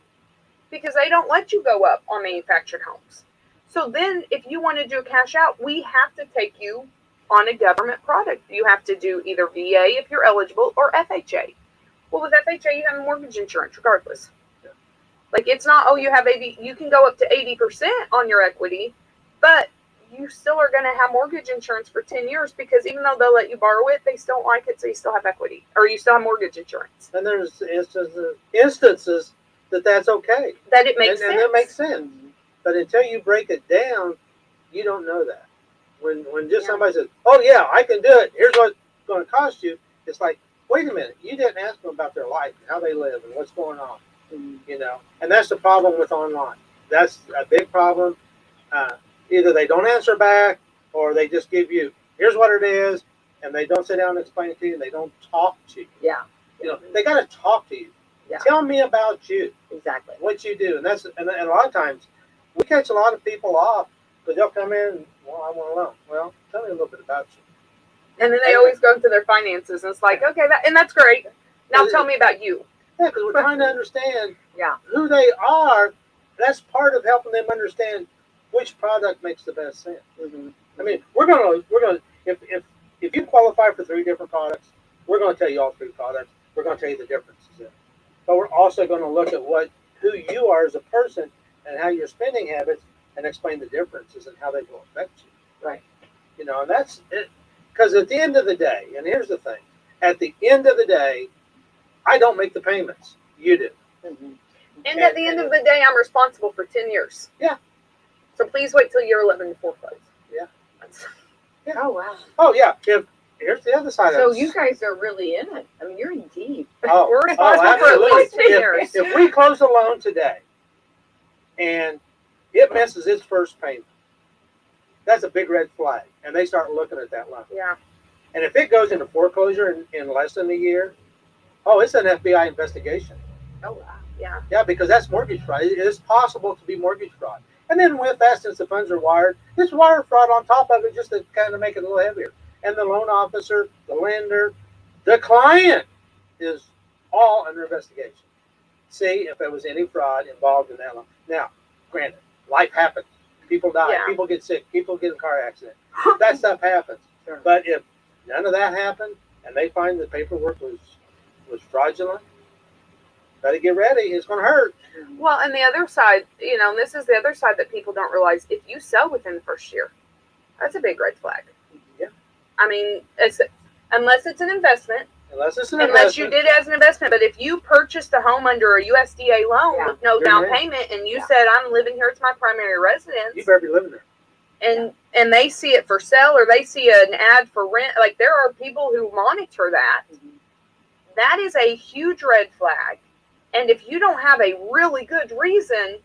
because they don't let you go up on manufactured homes. So then if you want to do a cash out, we have to take you on a government product. You have to do either VA if you're eligible or FHA. Well, with FHA, you have mortgage insurance regardless. Like it's not, you have 80, you can go up to 80% on your equity, but you still are going to have mortgage insurance for 10 years because even though they'll let you borrow it, they still don't like it, so you still have equity or you still have mortgage insurance. And there's instances that's okay. That it makes sense. And that makes sense. But until you break it down, you don't know that. When somebody says, oh yeah, I can do it, here's what it's going to cost you, it's like, wait a minute, you didn't ask them about their life and how they live and what's going on. And that's the problem with online. That's a big problem. Either they don't answer back or they just give you, here's what it is, and they don't sit down and explain it to you, and they don't talk to you. Yeah. They got to talk to you. Yeah. Tell me about you. Exactly. What you do. And a lot of times, we catch a lot of people off, but they'll come in, well, I want a loan. Well, tell me a little bit about you. And then they always go to their finances, and it's like, okay, that's great. Now tell me about you. Yeah, because we're trying to understand Yeah. who they are. That's part of helping them understand which product makes the best sense. Mm-hmm. I mean, we're gonna if you qualify for 3 different products, we're gonna tell you all 3 products. We're gonna tell you the differences in it. But we're also gonna look at who you are as a person and how your spending habits, and explain the differences and how they will affect you. Right. You know, and that's it. Because at the end of the day, and here's the thing: at the end of the day, I don't make the payments. You do. Mm-hmm. And at the end of the day, I'm responsible for 10 years. Yeah. So please wait till year 11 to foreclose. Yeah. Yeah. Oh wow. Oh yeah. Here's the other side So of it. you guys are really in it. I mean, you're in deep. Oh, We're responsible for at least 10 years. If we close a loan today and it misses its first payment, that's a big red flag, and they start looking at that loan. Yeah. And if it goes into foreclosure in less than a year, oh, it's an FBI investigation. Oh wow. Yeah. Yeah, because that's mortgage fraud. It is possible to be mortgage fraud. And then with that, since the funds are wired, it's wire fraud on top of it just to kind of make it a little heavier. And the loan officer, the lender, the client is all under investigation. See if there was any fraud involved in that loan. Now, granted, life happens. People die. Yeah. People get sick. People get in a car accident. That stuff happens. Sure. But if none of that happened and they find the paperwork was fraudulent, better get ready. It's going to hurt. Well, and the other side, and this is the other side that people don't realize. If you sell within the first year, that's a big red flag. Yeah. I mean, unless it's an investment. Unless You did it as an investment. But if you purchased a home under a USDA loan Yeah. with no You're down right. payment, and you Yeah. said, I'm living here, it's my primary residence, you better be living there. and they see it for sale, or they see an ad for rent, like there are people who monitor that. Mm-hmm. That is a huge red flag. And if you don't have a really good reason,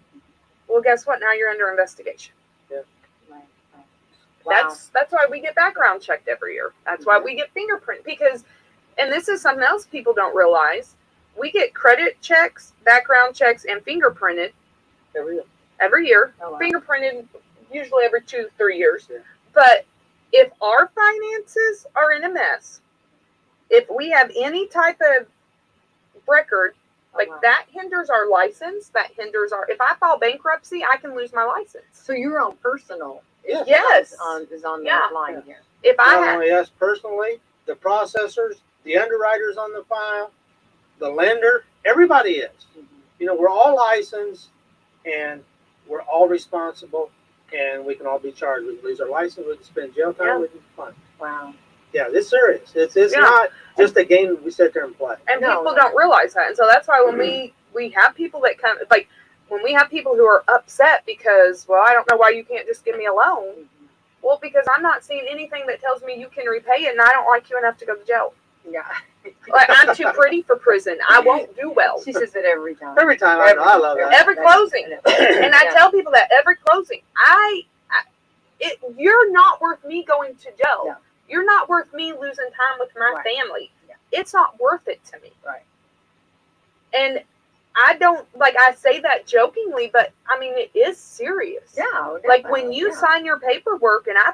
well, guess what? Now you're under investigation. Right. Wow. That's why we get background checked every year. That's why we get fingerprint, because, and this is something else people don't realize, we get credit checks, background checks, and fingerprinted every year. Oh, wow. Fingerprinted usually every 2-3 years. Yeah. But if our finances are in a mess, if we have any type of record, like wow. that hinders our license, if I file bankruptcy, I can lose my license. So your own personal Yes. is on the Yeah. line here. If I Not had, only us personally, the processors, the underwriters on the file, the lender, everybody is. Mm-hmm. You know, we're all licensed and we're all responsible, and we can all be charged. We can lose our license, we can spend jail time, Yeah. we can fine. Wow. Yeah, it's serious. It's Yeah. not just a game that we sit there and play. and No, people no. don't realize that. And so that's why when we have people that come, like when we have people who are upset because, well, I don't know why you can't just give me a loan. Mm-hmm. Well, because I'm not seeing anything that tells me you can repay it, and I don't like you enough to go to jail. Yeah. Like, I'm too pretty for prison. I won't do well. She says it every time. Every time I love that. Every closing. And I tell people that every closing, you're not worth me going to jail. Yeah. You're not worth me losing time with my Right. family. Yeah. It's not worth it to me. Right. And I don't, I say that jokingly, but I mean, it is serious. Yeah. Like when you sign your paperwork, and I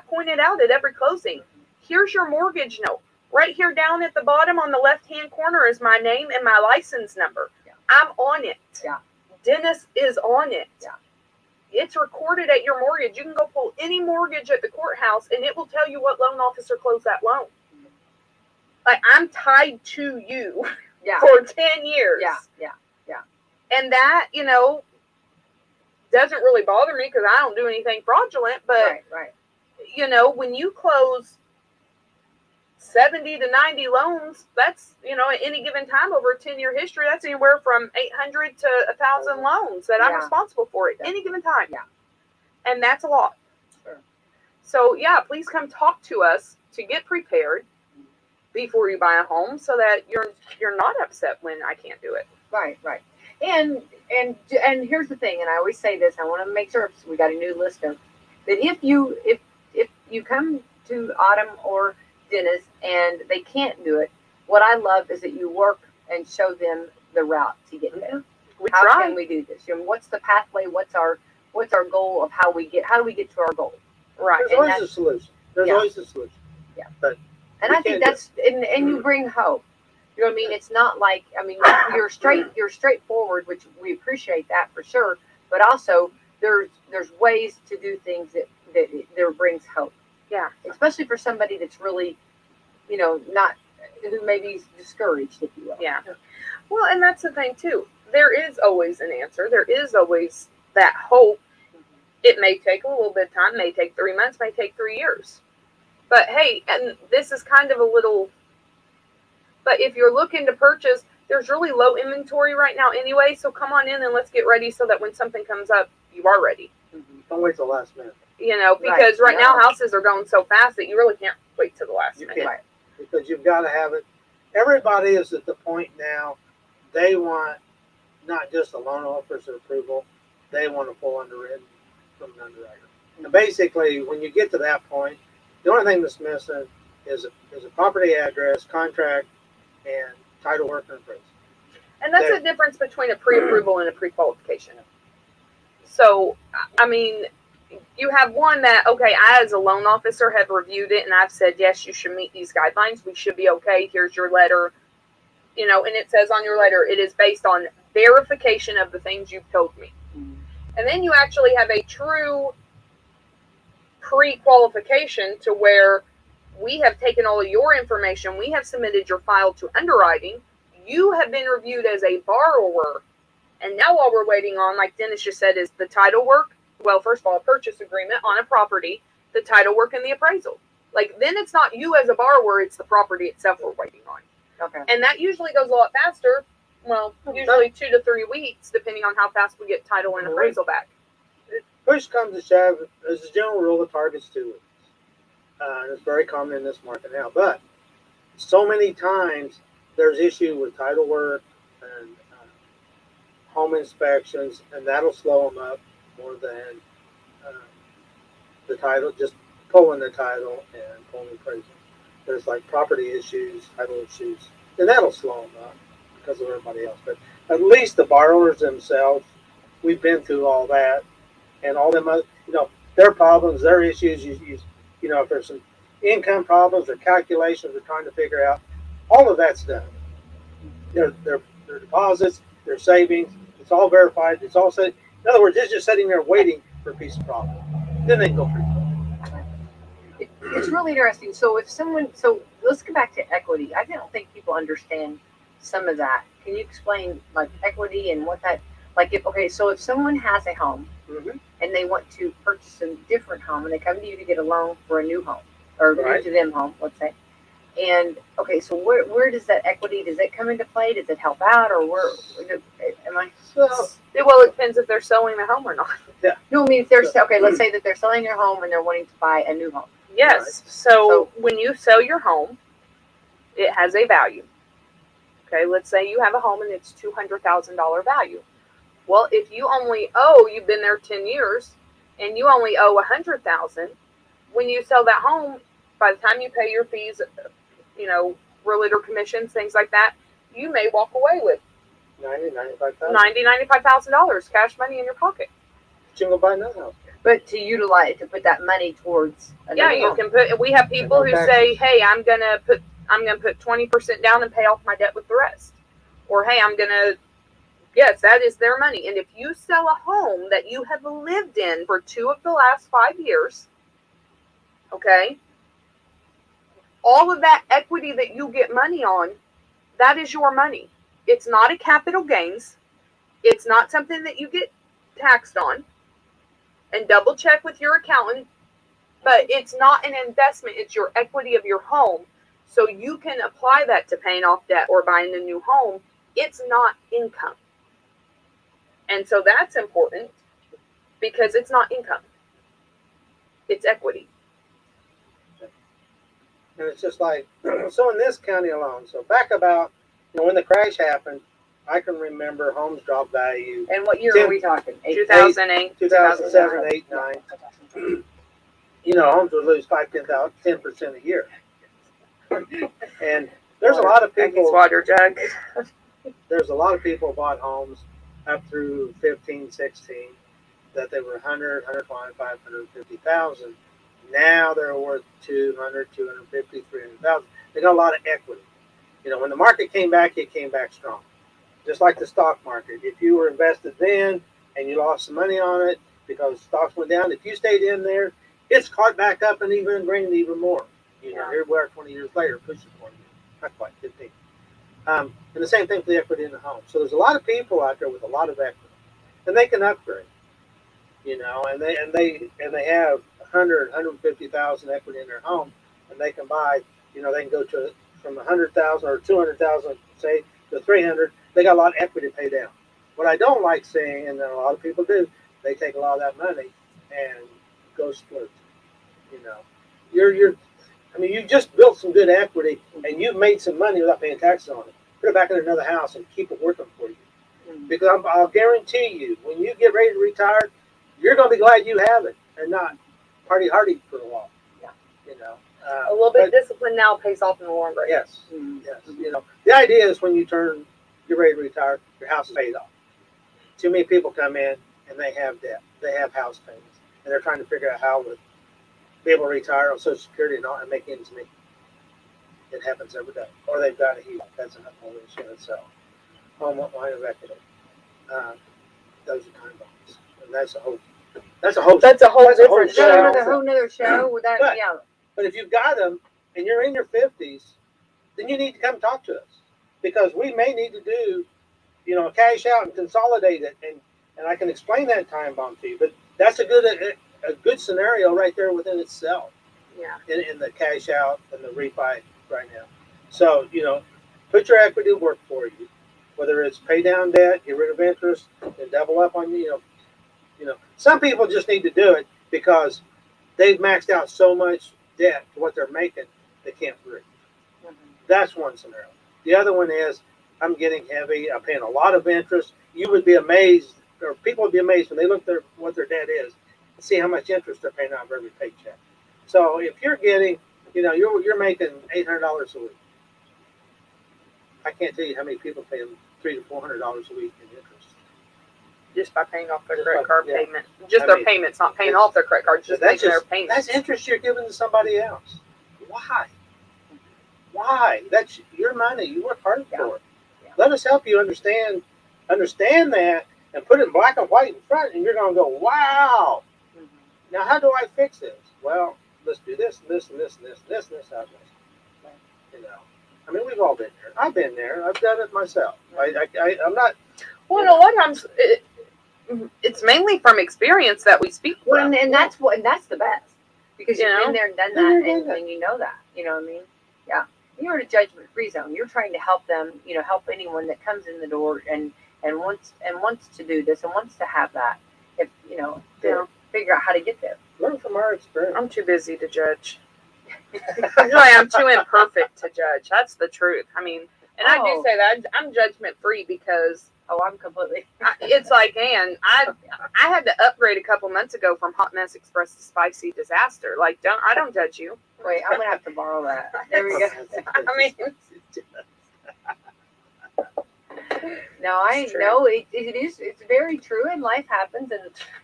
pointed out at every closing, here's your mortgage note. Right here down at the bottom on the left-hand corner is my name and my license number. Yeah. I'm on it. Yeah. Dennis is on it. Yeah. It's recorded at your mortgage. You can go pull any mortgage at the courthouse, and it will tell you what loan officer closed that loan. Like, I'm tied to you Yeah. for 10 years. Yeah. And that, doesn't really bother me because I don't do anything fraudulent. But, Right. when you close 70 to 90 loans, that's, at any given time over a 10-year history, that's anywhere from 800 to 1,000 loans that I'm Yeah. responsible for at Yeah. any given time. Yeah. And that's a lot. Sure. So, yeah, please come talk to us to get prepared before you buy a home so that you're not upset when I can't do it. Right. And here's the thing, and I always say this, I want to make sure we got a new listener, that if you come to Autumn or Dennis and they can't do it, what I love is that you work and show them the route to get there. We How try. can we do this? What's the pathway? What's our goal of how do we get to our goal? Right. There's And always that's- a solution. There's Yeah. always a solution. And I think that's and you bring hope. You know what I mean? It's not like you're straightforward, which we appreciate that for sure. But also there's ways to do things that there brings hope. Yeah. Especially for somebody that's really, not who maybe is discouraged, if you will. Yeah. Well, and that's the thing too. There is always an answer. There is always that hope. It may take a little bit of time, may take 3 months, may take 3 years. But hey, and this is kind of a little, but if you're looking to purchase, there's really low inventory right now anyway, so come on in and let's get ready so that when something comes up, you are ready. Don't wait till the last minute. Because right now houses are going so fast that you really can't wait till the last minute. Can't, because you've got to have it. Everybody is at the point now, they want not just a loan officer approval, they want a full underwritten from an underwriter. And basically, when you get to that point, the only thing that's missing is a property address, contract, and title work and appraisal. And that's the difference between a pre-approval and a pre-qualification. So, you have one that, okay, I as a loan officer have reviewed it and I've said, yes, you should meet these guidelines. We should be okay. Here's your letter. And it says on your letter, it is based on verification of the things you've told me. And then you actually have a true pre-qualification to where we have taken all of your information. We have submitted your file to underwriting. You have been reviewed as a borrower. And now all we're waiting on, like Dennis just said, is the title work. Well, first of all, a purchase agreement on a property, the title work, and the appraisal. Then it's not you as a borrower, it's the property itself we're waiting on. Okay. And that usually goes a lot faster. Well, usually 2 to 3 weeks, depending on how fast we get title and appraisal back. Push comes to shove, as a general rule, the target's 2 weeks. And it's very common in this market now. But so many times there's issue with title work and home inspections, and that'll slow them up more than the title, just pulling the title and pulling the appraisal. There's property issues, title issues, and that'll slow them up because of everybody else. But at least the borrowers themselves, we've been through all that, and all them other, their problems, their issues. If there's some income problems or calculations they're trying to figure out, all of that's done. Their deposits, their savings, it's all verified. It's all set. In other words, it's just sitting there waiting for a piece of property. Then they can go free. It's really interesting. So let's go back to equity. I don't think people understand some of that. Can you explain equity and what that, if someone has a home and they want to purchase a different home and they come to you to get a loan for a new home or new to them home, let's say. And so where does that equity, does it come into play? Does it help out, or where am I? Well, it depends if they're selling their home or not. Yeah. No, if they're let's say that they're selling their home and they're wanting to buy a new home. Yes. Right. So when you sell your home, it has a value. Okay, let's say you have a home and it's $200,000 value. Well, if you only you've been there 10 years, and you only owe $100,000, when you sell that home, by the time you pay your fees, realtor commissions, things like that, you may walk away with $95,000 cash money in your pocket. But you can go buy another house. But to put that money towards you can put. We have people who say, "Hey, I'm gonna put 20% down and pay off my debt with the rest," or "Hey, Yes, that is their money. And if you sell a home that you have lived in for 2 of the last 5 years, okay, all of that equity that you get money on, that is your money. It's not a capital gains. It's not something that you get taxed on. And double check with your accountant. But it's not an investment. It's your equity of your home. So you can apply that to paying off debt or buying a new home. It's not income. And so that's important because it's not income. It's equity. And it's just so in this county alone, so back about, when the crash happened, I can remember homes dropped value. And what year are we talking? 2008. 2007, 8, 9. Homes would lose 10% a year. And there's a lot of people. Water jug. There's a lot of people bought homes up through 15, 16 that they were 100, 105, 550,000. Now they're worth 200, 250, 300,000. They got a lot of equity. When the market came back, it came back strong. Just like the stock market. If you were invested then and you lost some money on it because stocks went down, if you stayed in there, it's caught back up and even gained even more. Here we are 20 years later, pushing for you. Not quite 15. And the same thing for the equity in the home. So there's a lot of people out there with a lot of equity, and they can upgrade. And they have 100, 150,000 equity in their home, and they can buy. They can go to from 100,000 or 200,000, say, to 300. They got a lot of equity to pay down. What I don't like seeing, and a lot of people do, they take a lot of that money and go splurge. You just built some good equity, and you've made some money without paying taxes on it. Put it back in another house and keep it working for you. Because I'll guarantee you, when you get ready to retire, you're going to be glad you have it and not party hardy for a while. Yeah. A little bit of discipline now pays off in the long run. Yes. Yes. The idea is when you're ready to retire, your house is paid off. Too many people come in and they have debt. They have house payments, and they're trying to figure out how to be able to retire on Social Security and make ends meet. It happens every day. Or they've got a HELOC. That's another whole issue in itself. Home line of equity. Those are time bombs. And that's a whole different That's show. a whole nother show. With that, But if you've got them and you're in your 50s, then you need to come talk to us, because we may need to do, cash out and consolidate it, and I can explain that time bomb to you. But that's a good scenario right there within itself. Yeah. In the cash out and the refi right now. So put your equity to work for you, whether it's pay down debt, get rid of interest, and double up on Some people just need to do it because they've maxed out so much debt to what they're making, they can't breathe. Mm-hmm. That's one scenario. The other one is, I'm getting heavy, I'm paying a lot of interest. You would be amazed, or people would be amazed when they look at what their debt is and see how much interest they're paying out of every paycheck. So if you're getting, you're making $800 a week. I can't tell you how many people pay $300 to $400 a week in interest. Just by paying off their credit card payment. Their payments, not paying off their credit cards, just making their payments. That's interest you're giving to somebody else. Why? That's your money. You work hard for it. Yeah. Let us help you understand that and put it in black and white in front, and you're going to go, wow. Mm-hmm. Now, how do I fix this? Well, let's do this and this and this and this and this and this. We've all been there. I've been there. I've done it myself. I'm not. Well, a lot of times it's mainly from experience that we speak. Well, and that's the best, because you've been there and done that, and you know that. You know what I mean? Yeah. You're in a judgment-free zone. You're trying to help them. Help anyone that comes in the door and wants to do this and wants to have that. If figure out how to get there. Learn from our experience. I'm too busy to judge. I'm too imperfect to judge. That's the truth. I do say that I'm judgment-free because I'm completely. It's like, Ann, I had to upgrade a couple months ago from Hot Mess Express to Spicy Disaster. Like, I don't judge you. Wait, I'm gonna have to borrow that. There we go. No, I know it is. It's very true, and life happens, and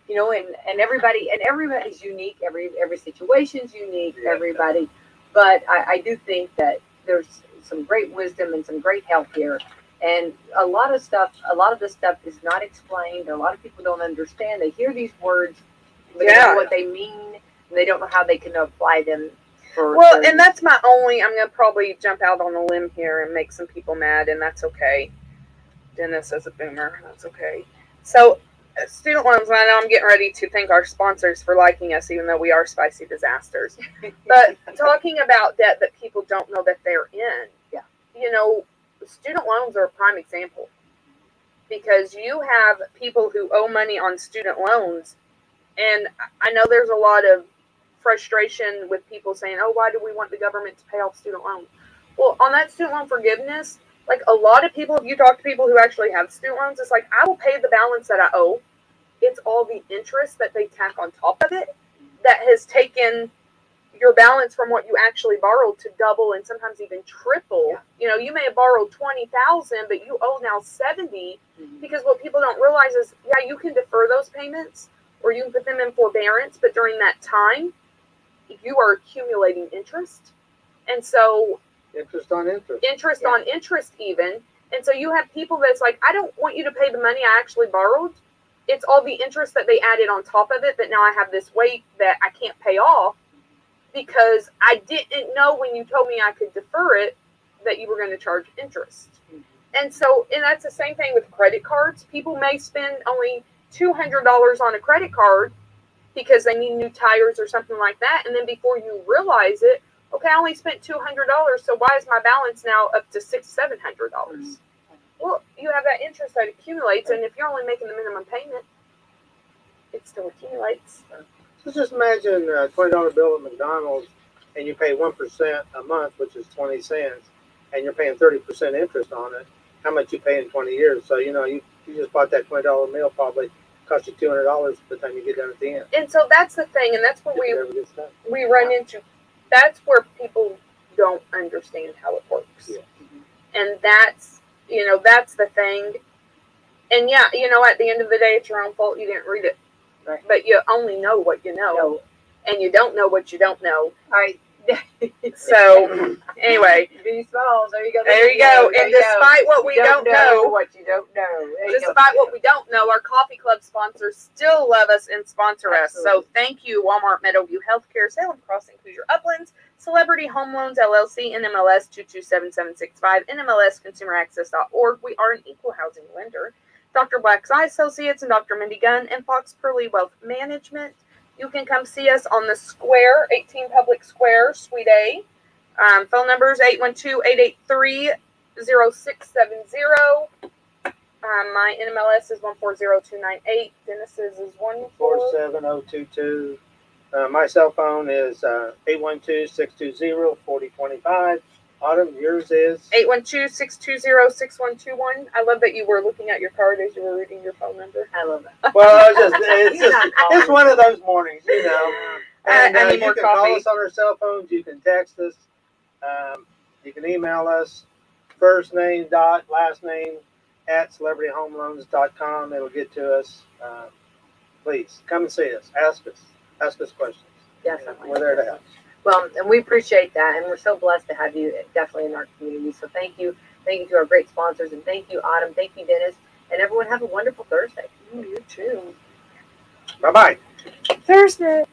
and everybody's unique. Every situation's unique. Yeah. Everybody, but I do think that there's some great wisdom and some great help here. And a lot of the stuff is not explained. A lot of people don't understand. They hear these words, but they don't know what they mean, and they don't know how they can apply them. And that's my only. I'm gonna probably jump out on a limb here and make some people mad, and that's okay. Dennis as a boomer, that's okay. So, student loans. I know I'm getting ready to thank our sponsors for liking us, even though we are Spicy Disasters. But talking about debt that people don't know that they're in. Yeah. Student loans are a prime example, because you have people who owe money on student loans, and I know there's a lot of frustration with people saying, oh, why do we want the government to pay off student loans? Well, on that student loan forgiveness, like a lot of people, if you talk to people who actually have student loans, it's like, I will pay the balance that I owe. It's all the interest that they tack on top of it that has taken your balance from what you actually borrowed to double and sometimes even triple. Yeah. You may have borrowed $20,000, but you owe now $70,000, because what people don't realize is, you can defer those payments or you can put them in forbearance, but during that time, you are accumulating interest. And so Interest on interest. interest on interest even. And so you have people that's like, I don't want you to pay the money I actually borrowed. It's all the interest that they added on top of it that now I have this weight that I can't pay off because I didn't know when you told me I could defer it that you were going to charge interest. And so, and that's the same thing with credit cards. People may spend only $200 on a credit card because they need new tires or something like that. And then before you realize it, okay, I only spent $200, so why is my balance now up to $700? Well, you have that interest that accumulates, and if you're only making the minimum payment, it still accumulates. So just imagine a $20 bill at McDonald's, and you pay 1% a month, which is 20 cents, and you're paying 30% interest on it. How much you pay in 20 years? So you just bought that $20 meal, probably cost you $200 by the time you get done at the end. And so that's the thing, and that's what we run into. That's where people don't understand how it works. Yeah. And that's the thing. And yeah, at the end of the day, it's your own fault you didn't read it. Right. But you only know what you know. And you don't know what you don't know. All right. So, anyway. Be small. There you go. There you go. And despite what we don't know, what you don't know. Despite what we don't know, our coffee club sponsors still love us and sponsor us. So thank you, Walmart, Meadowview Healthcare, Salem Crossing, Hoosier Uplands, Celebrity Home Loans LLC, NMLS 227765, NMLSConsumerAccess.org. We are an equal housing lender. Dr. Black's Eye Associates and Dr. Mindy Gunn and Fox Pearly Wealth Management. You can come see us on the Square, 18 Public Square, Suite A. Phone numbers 812-883-0670. My NMLS is 140298. Dennis's is 47022. My cell phone is 812-620-4025. Autumn, yours is 812-620-6121. I love that you were looking at your card as you were reading your phone number. I love that. Well, it's one of those mornings, And I need you more can coffee. call us on our cell phones. You can text us. You can email us. First name dot last name at celebrityhomeloans.com. It'll get to us. Please come and see us. Ask us questions. Definitely. We're there to help. Well, and we appreciate that, and we're so blessed to have you definitely in our community. So thank you. Thank you to our great sponsors, and thank you, Autumn. Thank you, Dennis. And everyone have a wonderful Thursday. You too. Bye-bye. Thursday.